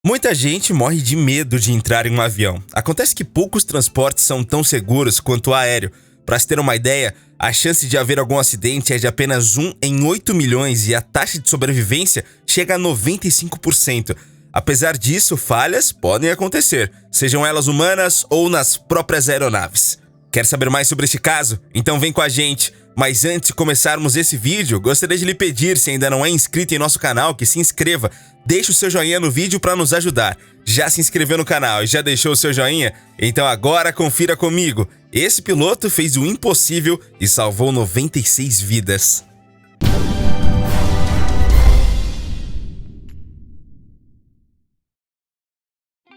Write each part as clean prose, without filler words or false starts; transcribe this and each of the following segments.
Muita gente morre de medo de entrar em um avião. Acontece que poucos transportes são tão seguros quanto o aéreo. Para se ter uma ideia, a chance de haver algum acidente é de apenas 1 em 8 milhões e a taxa de sobrevivência chega a 95%. Apesar disso, falhas podem acontecer, sejam elas humanas ou nas próprias aeronaves. Quer saber mais sobre este caso? Então vem com a gente! Mas antes de começarmos esse vídeo, gostaria de lhe pedir, se ainda não é inscrito em nosso canal, que se inscreva. Deixe o seu joinha no vídeo para nos ajudar. Já se inscreveu no canal e já deixou o seu joinha? Então agora confira comigo. Esse piloto fez o impossível e salvou 96 vidas.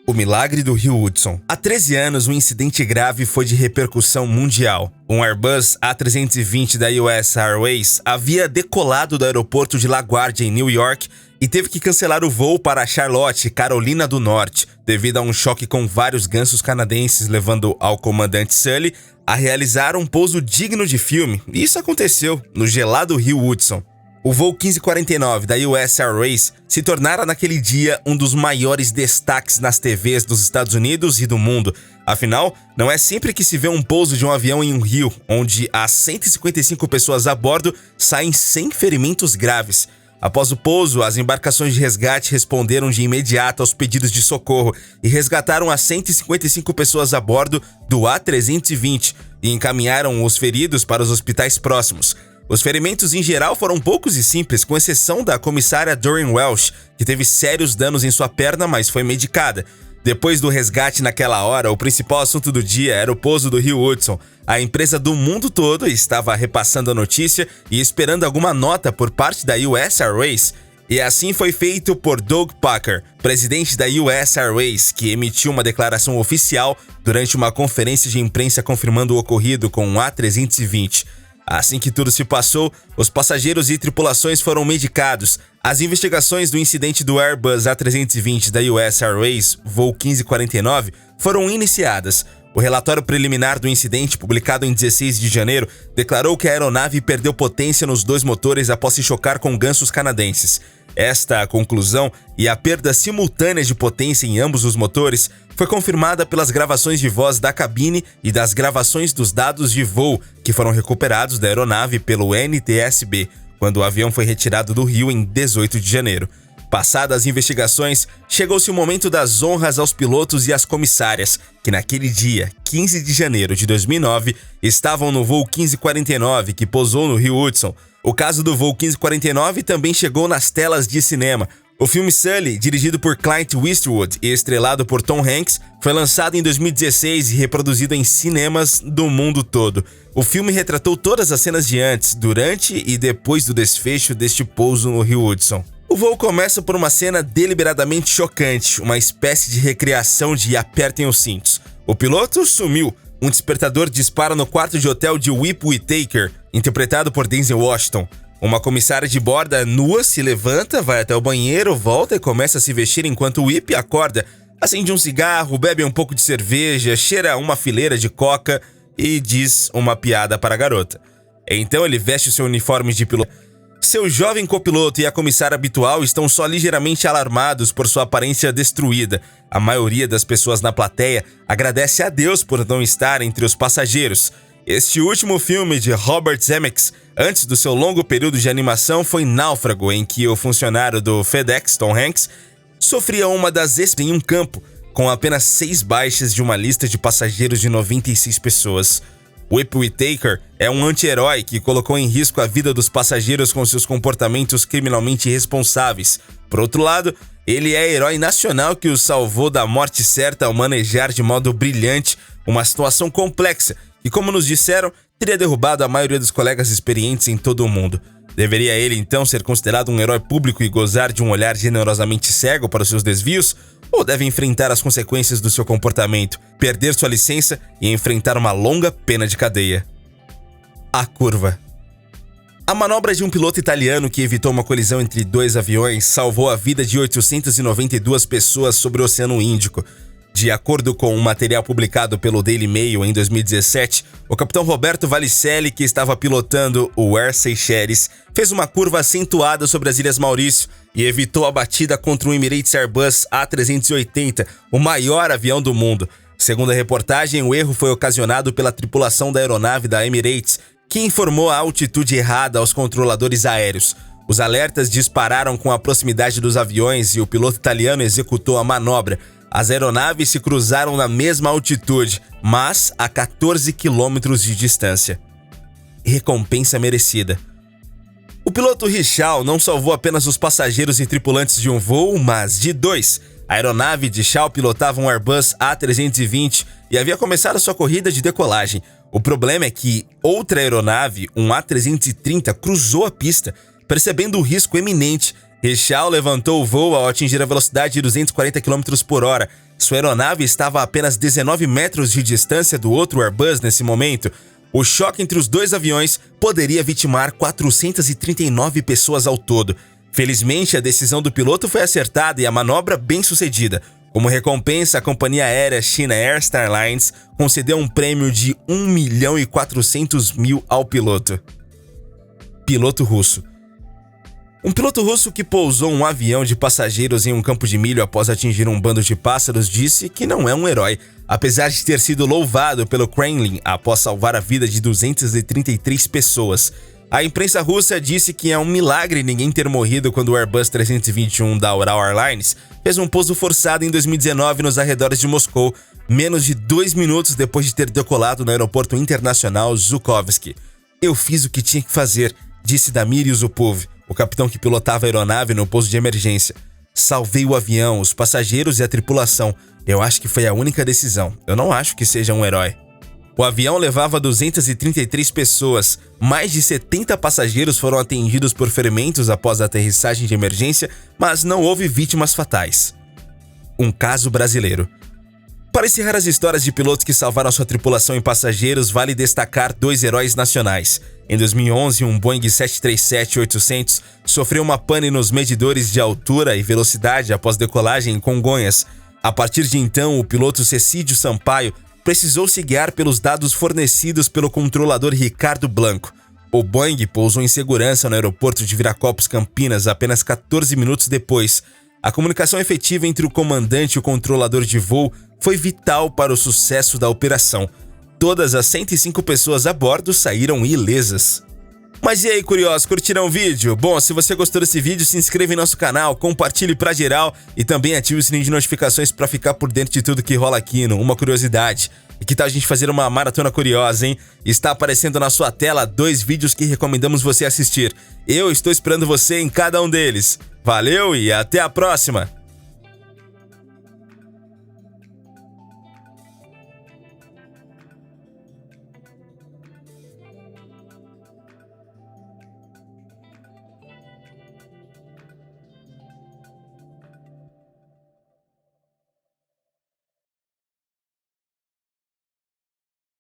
O milagre do rio Hudson. Há 13 anos, um incidente grave foi de repercussão mundial. Um Airbus A320 da US Airways havia decolado do aeroporto de LaGuardia, em New York, e teve que cancelar o voo para Charlotte, Carolina do Norte, devido a um choque com vários gansos canadenses, levando ao comandante Sully a realizar um pouso digno de filme. E isso aconteceu no gelado rio Hudson. O voo 1549 da US Airways se tornara naquele dia um dos maiores destaques nas TVs dos Estados Unidos e do mundo. Afinal, não é sempre que se vê um pouso de um avião em um rio, onde há 155 pessoas a bordo saem sem ferimentos graves. Após o pouso, as embarcações de resgate responderam de imediato aos pedidos de socorro e resgataram as 155 pessoas a bordo do A320 e encaminharam os feridos para os hospitais próximos. Os ferimentos em geral foram poucos e simples, com exceção da comissária Doreen Welsh, que teve sérios danos em sua perna, mas foi medicada. Depois do resgate naquela hora, o principal assunto do dia era o pouso do rio Hudson. A empresa do mundo todo estava repassando a notícia e esperando alguma nota por parte da US Airways. E assim foi feito por Doug Parker, presidente da US Airways, que emitiu uma declaração oficial durante uma conferência de imprensa confirmando o ocorrido com o A320. Assim que tudo se passou, os passageiros e tripulações foram medicados. As investigações do incidente do Airbus A320 da US Airways, voo 1549, foram iniciadas. O relatório preliminar do incidente, publicado em 16 de janeiro, declarou que a aeronave perdeu potência nos dois motores após se chocar com gansos canadenses. Esta conclusão e a perda simultânea de potência em ambos os motores foi confirmada pelas gravações de voz da cabine e das gravações dos dados de voo, que foram recuperados da aeronave pelo NTSB, quando o avião foi retirado do rio em 18 de janeiro. Passadas as investigações, chegou-se o momento das honras aos pilotos e às comissárias, que naquele dia, 15 de janeiro de 2009, estavam no voo 1549, que pousou no rio Hudson. O caso do voo 1549 também chegou nas telas de cinema. O filme Sully, dirigido por Clint Eastwood e estrelado por Tom Hanks, foi lançado em 2016 e reproduzido em cinemas do mundo todo. O filme retratou todas as cenas de antes, durante e depois do desfecho deste pouso no rio Hudson. O voo começa por uma cena deliberadamente chocante, uma espécie de recriação de apertem os cintos. O piloto sumiu. Um despertador dispara no quarto de hotel de Whip Whittaker, interpretado por Denzel Washington. Uma comissária de borda nua se levanta, vai até o banheiro, volta e começa a se vestir enquanto Whip acorda. Acende um cigarro, bebe um pouco de cerveja, cheira uma fileira de coca e diz uma piada para a garota. Então ele veste o seu uniforme de piloto. Seu jovem copiloto e a comissária habitual estão só ligeiramente alarmados por sua aparência destruída. A maioria das pessoas na plateia agradece a Deus por não estar entre os passageiros. Este último filme de Robert Zemeckis, antes do seu longo período de animação, foi Náufrago, em que o funcionário do FedEx, Tom Hanks, sofria uma das em um campo, com apenas 6 baixas de uma lista de passageiros de 96 pessoas. Whip Whittaker é um anti-herói que colocou em risco a vida dos passageiros com seus comportamentos criminalmente irresponsáveis. Por outro lado, ele é herói nacional que os salvou da morte certa ao manejar de modo brilhante uma situação complexa e, como nos disseram, teria derrubado a maioria dos colegas experientes em todo o mundo. Deveria ele, então, ser considerado um herói público e gozar de um olhar generosamente cego para os seus desvios? Ou deve enfrentar as consequências do seu comportamento, perder sua licença e enfrentar uma longa pena de cadeia? A curva. A manobra de um piloto italiano que evitou uma colisão entre 2 aviões salvou a vida de 892 pessoas sobre o Oceano Índico. De acordo com um material publicado pelo Daily Mail em 2017, o capitão Roberto Valicelli, que estava pilotando o Air Seychelles, fez uma curva acentuada sobre as Ilhas Maurício e evitou a batida contra o Emirates Airbus A380, o maior avião do mundo. Segundo a reportagem, o erro foi ocasionado pela tripulação da aeronave da Emirates, que informou a altitude errada aos controladores aéreos. Os alertas dispararam com a proximidade dos aviões e o piloto italiano executou a manobra. As aeronaves se cruzaram na mesma altitude, mas a 14 quilômetros de distância. Recompensa merecida. O piloto Richard não salvou apenas os passageiros e tripulantes de um voo, mas de dois. A aeronave de Shaw pilotava um Airbus A320 e havia começado sua corrida de decolagem. O problema é que outra aeronave, um A330, cruzou a pista. Percebendo o risco eminente, Richard levantou o voo ao atingir a velocidade de 240 km por hora. Sua aeronave estava a apenas 19 metros de distância do outro Airbus nesse momento. O choque entre os dois aviões poderia vitimar 439 pessoas ao todo. Felizmente, a decisão do piloto foi acertada e a manobra bem-sucedida. Como recompensa, a companhia aérea China Air Star Lines concedeu um prêmio de 1.400.000 ao piloto. Piloto russo. Um piloto russo que pousou um avião de passageiros em um campo de milho após atingir um bando de pássaros disse que não é um herói, apesar de ter sido louvado pelo Kremlin após salvar a vida de 233 pessoas. A imprensa russa disse que é um milagre ninguém ter morrido quando o Airbus 321 da Ural Airlines fez um pouso forçado em 2019 nos arredores de Moscou, menos de 2 minutos depois de ter decolado no aeroporto internacional Zhukovsky. "Eu fiz o que tinha que fazer", disse Damir Yusupov, o capitão que pilotava a aeronave no pouso de emergência. "Salvei o avião, os passageiros e a tripulação. Eu acho que foi a única decisão. Eu não acho que seja um herói." O avião levava 233 pessoas. Mais de 70 passageiros foram atendidos por ferimentos após a aterrissagem de emergência, mas não houve vítimas fatais. Um caso brasileiro. Para encerrar as histórias de pilotos que salvaram sua tripulação e passageiros, vale destacar 2 heróis nacionais. Em 2011, um Boeing 737-800 sofreu uma pane nos medidores de altura e velocidade após decolagem em Congonhas. A partir de então, o piloto Cecídio Sampaio precisou se guiar pelos dados fornecidos pelo controlador Ricardo Blanco. O Boeing pousou em segurança no aeroporto de Viracopos, Campinas, apenas 14 minutos depois. A comunicação efetiva entre o comandante e o controlador de voo foi vital para o sucesso da operação. Todas as 105 pessoas a bordo saíram ilesas. Mas e aí, curiosos, curtiram o vídeo? Bom, se você gostou desse vídeo, se inscreva em nosso canal, compartilhe pra geral e também ative o sininho de notificações para ficar por dentro de tudo que rola aqui no Uma Curiosidade. E que tal a gente fazer uma maratona curiosa, hein? Está aparecendo na sua tela 2 vídeos que recomendamos você assistir. Eu estou esperando você em cada um deles. Valeu e até a próxima!